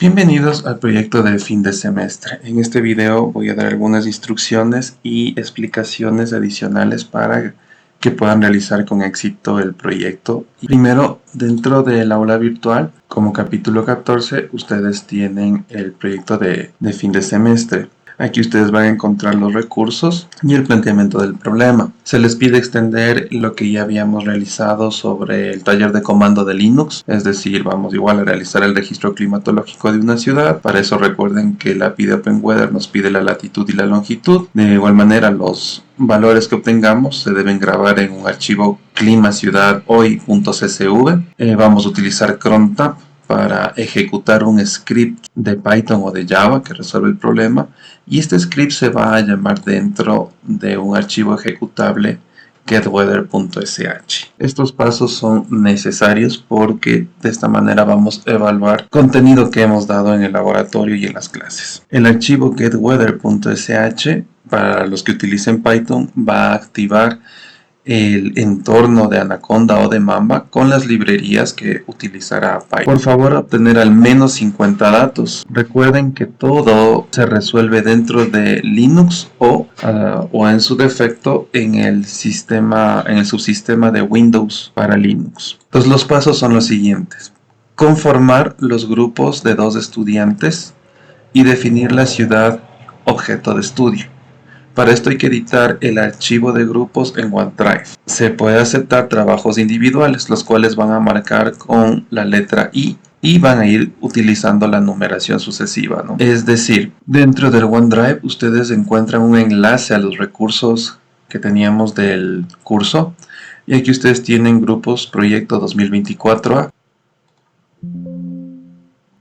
Bienvenidos al proyecto de fin de semestre. En este video voy a dar algunas instrucciones y explicaciones adicionales para que puedan realizar con éxito el proyecto. Primero, dentro del aula virtual, como capítulo 14, ustedes tienen el proyecto de fin de semestre. Aquí ustedes van a encontrar los recursos y el planteamiento del problema. Se les pide extender lo que ya habíamos realizado sobre el taller de comando de Linux, es decir, vamos igual a realizar el registro climatológico de una ciudad. Para eso recuerden que el API de OpenWeather nos pide la latitud y la longitud. De igual manera, los valores que obtengamos se deben grabar en un archivo climaciudadhoy.csv. Vamos a utilizar crontab para ejecutar un script de Python o de Java que resuelve el problema, y este script se va a llamar dentro de un archivo ejecutable getweather.sh. Estos pasos son necesarios porque de esta manera vamos a evaluar contenido que hemos dado en el laboratorio y en las clases. El archivo getweather.sh, para los que utilicen Python, va a activar el entorno de Anaconda o de Mamba con las librerías que utilizará Python. Por favor, obtener al menos 50 datos. Recuerden que todo se resuelve dentro de Linux o en su defecto en el subsistema de Windows para Linux. Entonces los pasos son los siguientes: conformar los grupos de 2 estudiantes y definir la ciudad objeto de estudio. Para esto hay que editar el archivo de grupos en OneDrive. Se puede aceptar trabajos individuales, los cuales van a marcar con la letra I y van a ir utilizando la numeración sucesiva, ¿no? Es decir, dentro del OneDrive ustedes encuentran un enlace a los recursos que teníamos del curso, y aquí ustedes tienen grupos proyecto 2024A.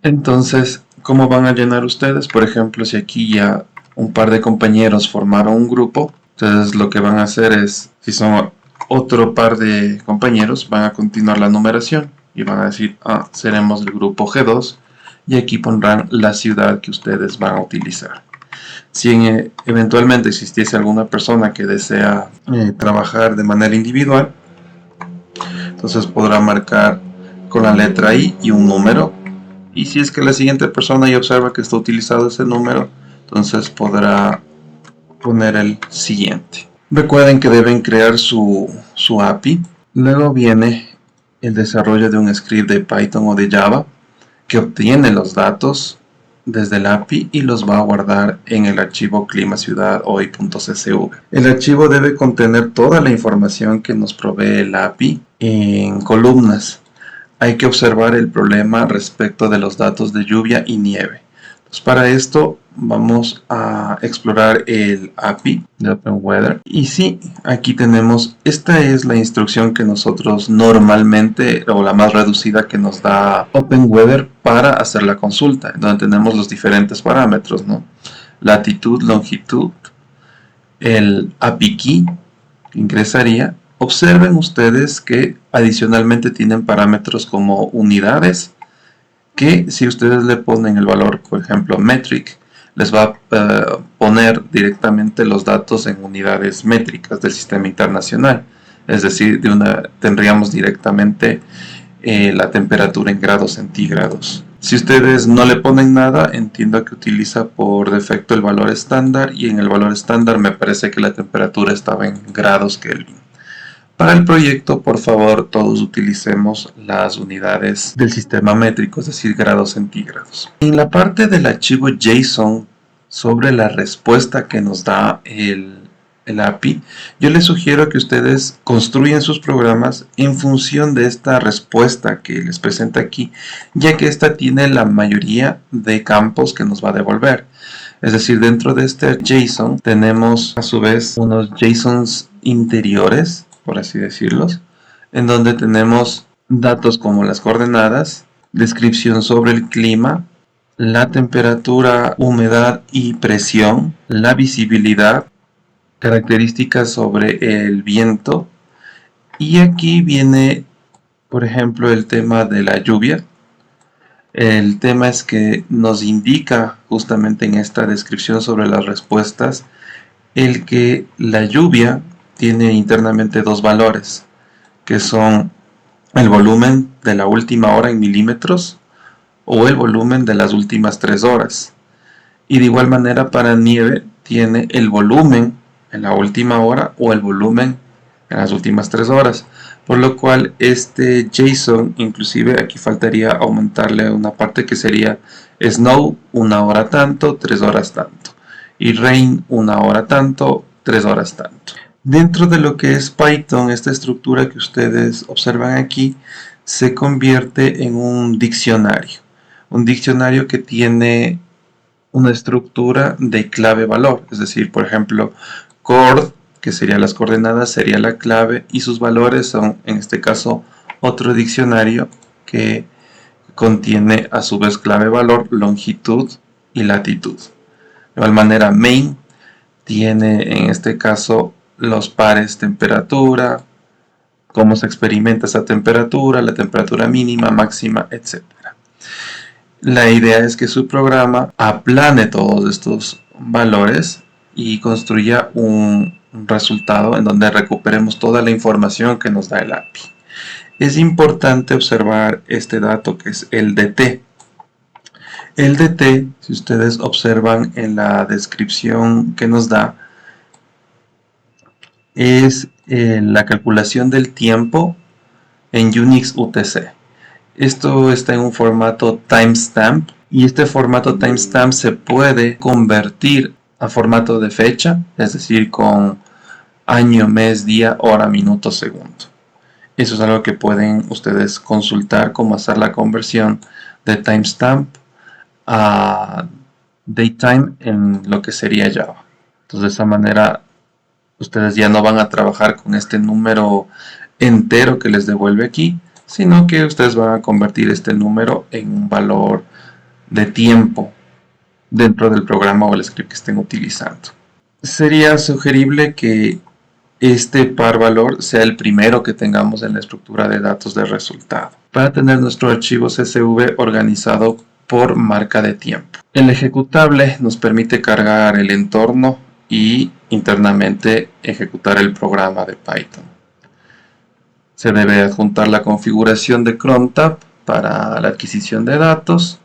Entonces, ¿cómo van a llenar ustedes? Por ejemplo, si aquí ya un par de compañeros formaron un grupo, entonces lo que van a hacer es, si son otro par de compañeros, van a continuar la numeración y van a decir, seremos el grupo G2, y aquí pondrán la ciudad que ustedes van a utilizar. Si eventualmente existiese alguna persona que desea trabajar de manera individual, entonces podrá marcar con la letra I y un número, y si es que la siguiente persona ya observa que está utilizado ese número, entonces podrá poner el siguiente. Recuerden que deben crear su API. Luego viene el desarrollo de un script de Python o de Java que obtiene los datos desde el API y los va a guardar en el archivo climaciudadhoy.csv. El archivo debe contener toda la información que nos provee el API en columnas. Hay que observar el problema respecto de los datos de lluvia y nieve. Para esto vamos a explorar el API de OpenWeather, y sí, aquí tenemos, esta es la instrucción que nosotros normalmente, o la más reducida que nos da OpenWeather para hacer la consulta, donde tenemos los diferentes parámetros, ¿no? Latitud, longitud, el API key que ingresaría. Observen ustedes que adicionalmente tienen parámetros como unidades, que si ustedes le ponen el valor, por ejemplo, metric, les va a poner directamente los datos en unidades métricas del sistema internacional. Es decir, tendríamos directamente la temperatura en grados centígrados. Si ustedes no le ponen nada, entiendo que utiliza por defecto el valor estándar, y en el valor estándar me parece que la temperatura estaba en grados Kelvin. Para el proyecto, por favor, todos utilicemos las unidades del sistema métrico, es decir, grados centígrados. En la parte del archivo JSON sobre la respuesta que nos da el API, yo les sugiero que ustedes construyan sus programas en función de esta respuesta que les presenta aquí, ya que esta tiene la mayoría de campos que nos va a devolver. Es decir, dentro de este JSON tenemos a su vez unos JSONs interiores, por así decirlos, en donde tenemos datos como las coordenadas, descripción sobre el clima, la temperatura, humedad y presión, la visibilidad, características sobre el viento, y aquí viene, por ejemplo, el tema de la lluvia. El tema es que nos indica justamente en esta descripción sobre las respuestas el que la lluvia tiene internamente 2 valores, que son el volumen de la última hora en milímetros o el volumen de las últimas 3 horas. Y de igual manera para nieve tiene el volumen en la última hora o el volumen en las últimas 3 horas. Por lo cual este JSON, inclusive aquí faltaría aumentarle una parte que sería snow 1 hora tanto, 3 horas tanto. Y rain 1 hora tanto, 3 horas tanto. Dentro de lo que es Python, esta estructura que ustedes observan aquí se convierte en un diccionario. Un diccionario que tiene una estructura de clave-valor. Es decir, por ejemplo, cord, que serían las coordenadas, sería la clave y sus valores son, en este caso, otro diccionario que contiene a su vez clave-valor, longitud y latitud. De igual manera, main tiene en este caso los pares temperatura, cómo se experimenta esa temperatura, la temperatura mínima, máxima, etc. La idea es que su programa aplane todos estos valores y construya un resultado en donde recuperemos toda la información que nos da el API. Es importante observar este dato que es el DT. El DT, si ustedes observan en la descripción que nos da, es la calculación del tiempo en Unix UTC. Esto está en un formato timestamp y este formato timestamp se puede convertir a formato de fecha, es decir, con año, mes, día, hora, minuto, segundo. Eso es algo que pueden ustedes consultar, cómo hacer la conversión de timestamp a datetime en lo que sería Java. Entonces, de esa manera ustedes ya no van a trabajar con este número entero que les devuelve aquí, sino que ustedes van a convertir este número en un valor de tiempo dentro del programa o el script que estén utilizando. Sería sugerible que este par valor sea el primero que tengamos en la estructura de datos de resultado, para tener nuestro archivo CSV organizado por marca de tiempo. El ejecutable nos permite cargar el entorno y internamente ejecutar el programa de Python. Se debe adjuntar la configuración de crontab para la adquisición de datos.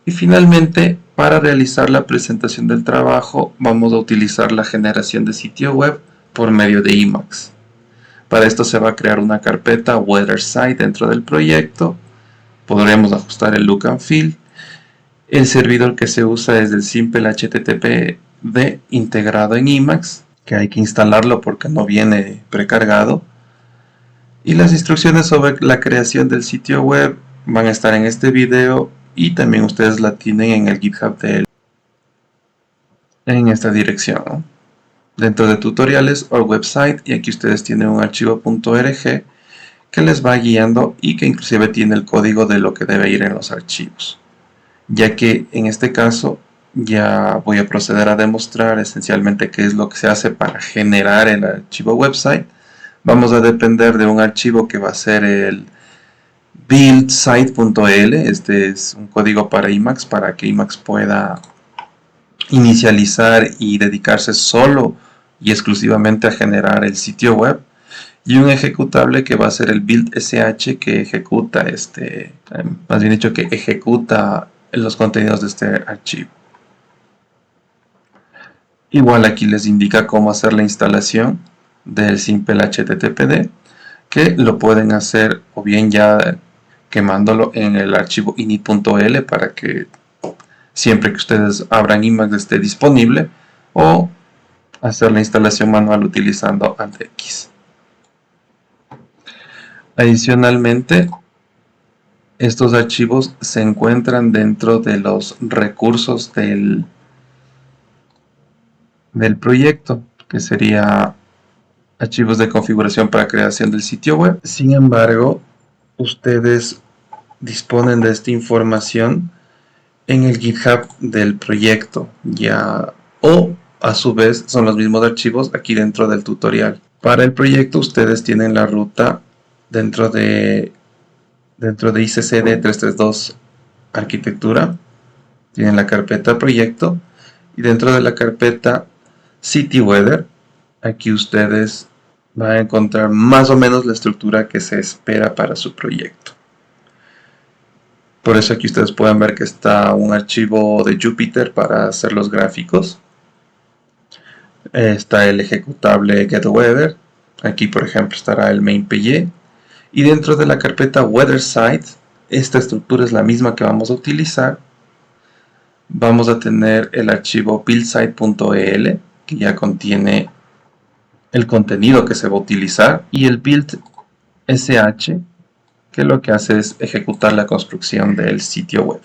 Y finalmente, para realizar la presentación del trabajo, vamos a utilizar la generación de sitio web por medio de Emacs. Para esto se va a crear una carpeta WeatherSite dentro del proyecto. Podremos ajustar el look and feel. El servidor que se usa es el simple HTTPD integrado en Emacs, que hay que instalarlo porque no viene precargado. Y las instrucciones sobre la creación del sitio web van a estar en este video y también ustedes la tienen en el GitHub de él, en esta dirección, ¿no? Dentro de tutoriales o website, y aquí ustedes tienen un archivo .org que les va guiando y que inclusive tiene el código de lo que debe ir en los archivos, ya que en este caso ya voy a proceder a demostrar esencialmente qué es lo que se hace para generar el archivo website. Vamos a depender de un archivo que va a ser el buildsite.l. Este es un código para Emacs, para que Emacs pueda inicializar y dedicarse solo y exclusivamente a generar el sitio web. Y un ejecutable que va a ser el build.sh, que ejecuta más bien dicho, que ejecuta los contenidos de este archivo. Igual aquí les indica cómo hacer la instalación del simple HTTPD, que lo pueden hacer o bien ya quemándolo en el archivo init.l para que siempre que ustedes abran Emacs esté disponible, o hacer la instalación manual utilizando AntX. Adicionalmente, estos archivos se encuentran dentro de los recursos del proyecto, que sería archivos de configuración para creación del sitio web. Sin embargo, ustedes disponen de esta información en el GitHub del proyecto, o a su vez son los mismos archivos aquí dentro del tutorial. Para el proyecto ustedes tienen la ruta dentro de ICCD 332 arquitectura, tienen la carpeta proyecto, y dentro de la carpeta CityWeather, aquí ustedes van a encontrar más o menos la estructura que se espera para su proyecto. Por eso aquí ustedes pueden ver que está un archivo de Jupyter para hacer los gráficos. Está el ejecutable getWeather. Aquí por ejemplo estará el main.py. Y dentro de la carpeta WeatherSite, esta estructura es la misma que vamos a utilizar. Vamos a tener el archivo buildsite.el, que ya contiene el contenido que se va a utilizar, y el build.sh, que lo que hace es ejecutar la construcción del sitio web.